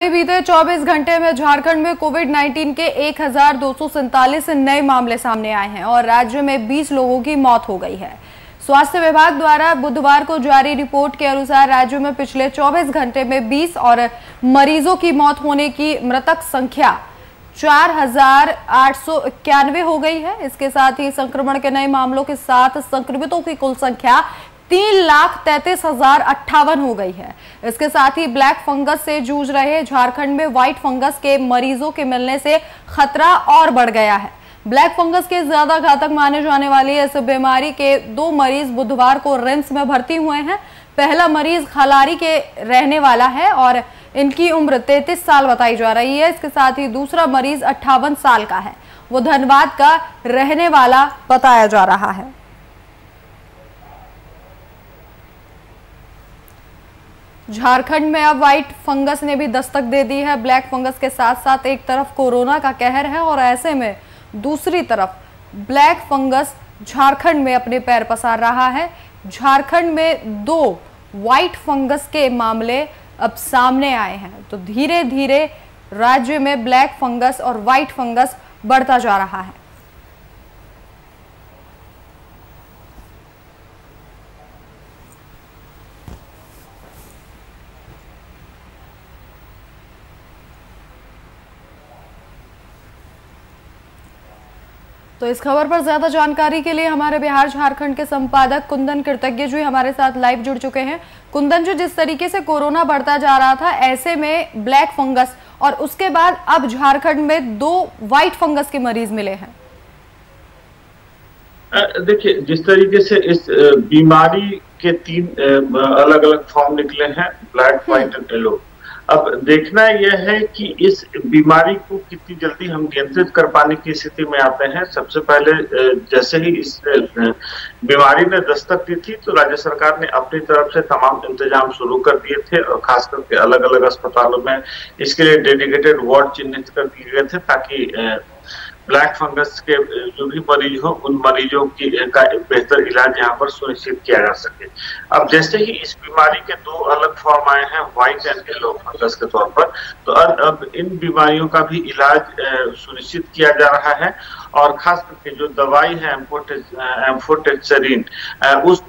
बीते 24 घंटे में झारखंड में कोविड-19 के 1247 नए मामले सामने आए हैं और राज्य में 20 लोगों की मौत हो गई है। स्वास्थ्य विभाग द्वारा बुधवार को जारी रिपोर्ट के अनुसार राज्य में पिछले 24 घंटे में 20 और मरीजों की मौत होने की मृतक संख्या 4891 हो गई है। इसके साथ ही संक्रमण के नए मामलों के साथ संक्रमितों की कुल संख्या 3,33,058 हो गई है। इसके साथ ही ब्लैक फंगस से जूझ रहे झारखंड में व्हाइट फंगस के मरीजों के मिलने से खतरा और बढ़ गया है। ब्लैक फंगस के ज्यादा घातक माने जाने वाली इस बीमारी के 2 मरीज बुधवार को रिम्स में भर्ती हुए हैं। पहला मरीज खलारी के रहने वाला है और इनकी उम्र 33 साल बताई जा रही है। इसके साथ ही दूसरा मरीज 58 साल का है, वो धनबाद का रहने वाला बताया जा रहा है। झारखंड में अब व्हाइट फंगस ने भी दस्तक दे दी है। ब्लैक फंगस के साथ साथ एक तरफ कोरोना का कहर है और ऐसे में दूसरी तरफ ब्लैक फंगस झारखंड में अपने पैर पसार रहा है। झारखंड में 2 व्हाइट फंगस के मामले अब सामने आए हैं, तो धीरे धीरे राज्य में ब्लैक फंगस और व्हाइट फंगस बढ़ता जा रहा है। तो इस खबर पर ज्यादा जानकारी के लिए हमारे बिहार झारखंड के संपादक कुंदन कृतज्ञ जी हमारे साथ लाइव जुड़ चुके हैं। कुंदन जी, जिस तरीके से कोरोना बढ़ता जा रहा था, ऐसे में ब्लैक फंगस और उसके बाद अब झारखंड में 2 व्हाइट फंगस के मरीज मिले हैं। देखिए, जिस तरीके से इस बीमारी के 3 अलग अलग फॉर्म निकले हैं, ब्लैक, व्हाइट एंड येलो। अब देखना यह है कि इस बीमारी को कितनी जल्दी हम नियंत्रित कर पाने की स्थिति में आते हैं। सबसे पहले जैसे ही इस बीमारी ने दस्तक दी थी, तो राज्य सरकार ने अपनी तरफ से तमाम इंतजाम शुरू कर दिए थे और खास करके अलग अलग अस्पतालों में इसके लिए डेडिकेटेड वार्ड चिन्हित कर दिए गए थे, ताकि ब्लैक फंगस के जो भी मरीज हो, उन मरीजों की का बेहतर इलाज यहाँ पर सुनिश्चित किया जा सके। अब जैसे ही इस बीमारी के 2 अलग फॉर्म आए हैं, व्हाइट एंड येलो फंगस के तौर पर, तो अब इन बीमारियों का भी इलाज सुनिश्चित किया जा रहा है और खास करके जो दवाई है एम्फोटेक्सरीन, उस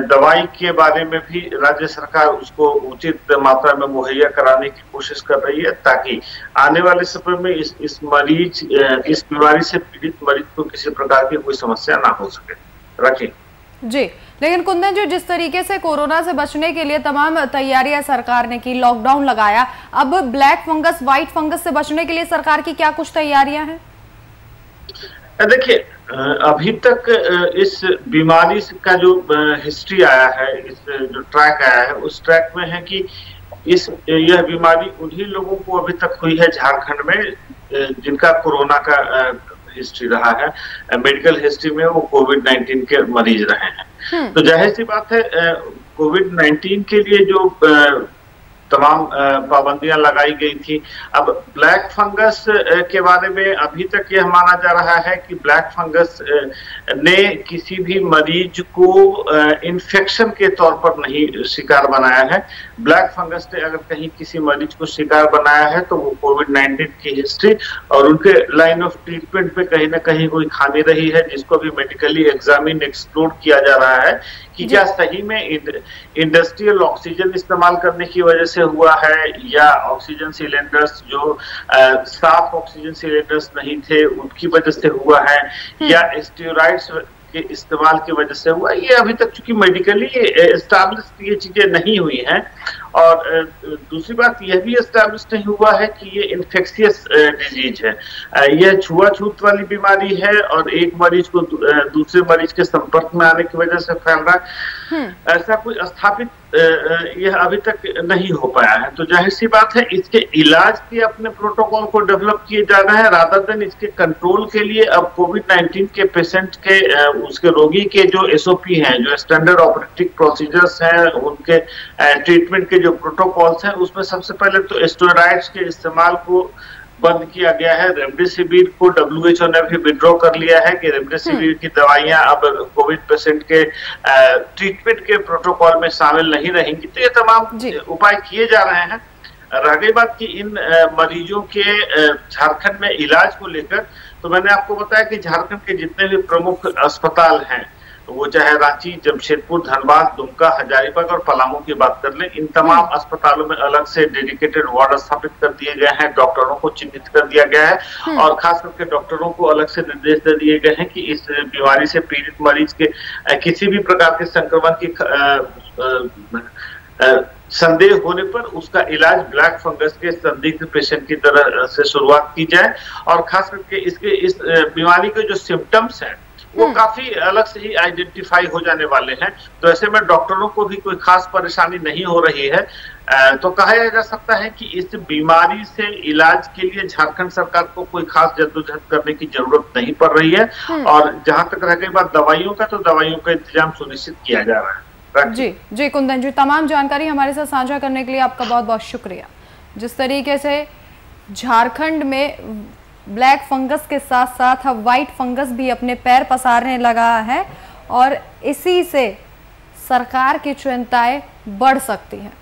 दवाई के बारे में भी राज्य सरकार उसको उचित मात्रा में मुहैया कराने की कोशिश कर रही है, ताकि आने वाले समय में इस बीमारी से पीड़ित मरीज को किसी प्रकार की कोई समस्या ना हो सके। रखिए जी। लेकिन कुंदन जी, जिस तरीके से कोरोना से बचने के लिए तमाम तैयारियां सरकार ने की, लॉकडाउन लगाया, अब ब्लैक फंगस, व्हाइट फंगस से बचने के लिए सरकार की क्या कुछ तैयारियां हैं? देखिए, अभी तक इस बीमारी का जो हिस्ट्री आया है, इस जो ट्रैक आया है, उस ट्रैक में है कि यह बीमारी उन्हीं लोगों को अभी तक हुई है झारखंड में जिनका कोरोना का हिस्ट्री रहा है, मेडिकल हिस्ट्री में वो कोविड-19 के मरीज रहे हैं। तो जाहिर सी बात है, कोविड-19 के लिए जो तमाम पाबंदियां लगाई गई थी, अब ब्लैक फंगस के बारे में अभी तक यह माना जा रहा है कि ब्लैक फंगस ने किसी भी मरीज को इन्फेक्शन के तौर पर नहीं शिकार बनाया है। ब्लैक फंगस ने अगर कहीं किसी मरीज को शिकार बनाया है, तो वो कोविड-19 की हिस्ट्री और उनके लाइन ऑफ ट्रीटमेंट पे कहीं ना कहीं कोई खामी रही है, जिसको भी मेडिकली एग्जामिन, एक्सप्लोर किया जा रहा है कि क्या सही में इंडस्ट्रियल ऑक्सीजन इस्तेमाल करने की वजह से हुआ है, या ऑक्सीजन सिलेंडर्स जो साफ ऑक्सीजन सिलेंडर्स नहीं थे उनकी वजह से हुआ है, या स्टेरॉइड्स के इस्तेमाल की वजह से हुआ। ये अभी तक चूंकि मेडिकली एस्टैब्लिश ये चीजें नहीं हुई हैं, और दूसरी बात यह भी एस्टैब्लिश नहीं हुआ है कि ये इन्फेक्शियस डिजीज है। यह छुआछूत वाली बीमारी है और एक मरीज को दूसरे मरीज के संपर्क में आने की वजह से फैल रहा है। ऐसा कोई स्थापित यह अभी तक नहीं हो पाया है। तो जाहिर सी बात है, इसके इलाज के अपने प्रोटोकॉल को डेवलप किए जाना है, रादर देन इसके कंट्रोल के लिए अब कोविड-19 के पेशेंट के उसके रोगी के जो SOP हैं, जो स्टैंडर्ड ऑपरेटिव प्रोसीजर्स हैं, उनके ट्रीटमेंट के जो प्रोटोकॉल्स हैं, उसमें सबसे पहले तो स्टेरॉइड्स के इस्तेमाल को बंद किया गया है। रेमडेसिविर को WHO ने भी विड्रॉ कर लिया है कि रेमडेसिविर की दवाइयां अब कोविड पेशेंट के ट्रीटमेंट के प्रोटोकॉल में शामिल नहीं रहेंगी। तो ये तमाम उपाय किए जा रहे हैं। रह गई बात कि इन मरीजों के झारखंड में इलाज को लेकर, तो मैंने आपको बताया कि झारखंड के जितने भी प्रमुख अस्पताल हैं, वो चाहे रांची, जमशेदपुर, धनबाद, दुमका, हजारीबाग और पलामू की बात कर लें, इन तमाम अस्पतालों में अलग से डेडिकेटेड वार्ड स्थापित कर दिए गए हैं, डॉक्टरों को चिन्हित कर दिया गया है और खास करके डॉक्टरों को अलग से निर्देश दे दिए गए हैं कि इस बीमारी से पीड़ित मरीज के किसी भी प्रकार के संक्रमण की संदेह होने पर उसका इलाज ब्लैक फंगस के संदिग्ध पेशेंट की तरह से शुरुआत की जाए। और खास करके इस बीमारी के जो सिम्टम्स हैं वो काफी अलग से ही आइडेंटिफाई हो जाने वाले हैं, तो ऐसे में डॉक्टरों को भी कोई खास परेशानी नहीं हो रही है। तो कहा जा सकता है कि इस बीमारी से इलाज के लिए झारखंड सरकार को कोई खास जद्दोजहद करने की जरूरत नहीं पड़ रही है। और जहां तक रह गई बात दवाइयों का, तो दवाइयों का इंतजाम सुनिश्चित किया जा रहा है। जी कुंदन जी, तमाम जानकारी हमारे साथ साझा करने के लिए आपका बहुत बहुत शुक्रिया। जिस तरीके से झारखंड में ब्लैक फंगस के साथ साथ अब वाइट फंगस भी अपने पैर पसारने लगा है और इसी से सरकार की चिंताएं बढ़ सकती हैं।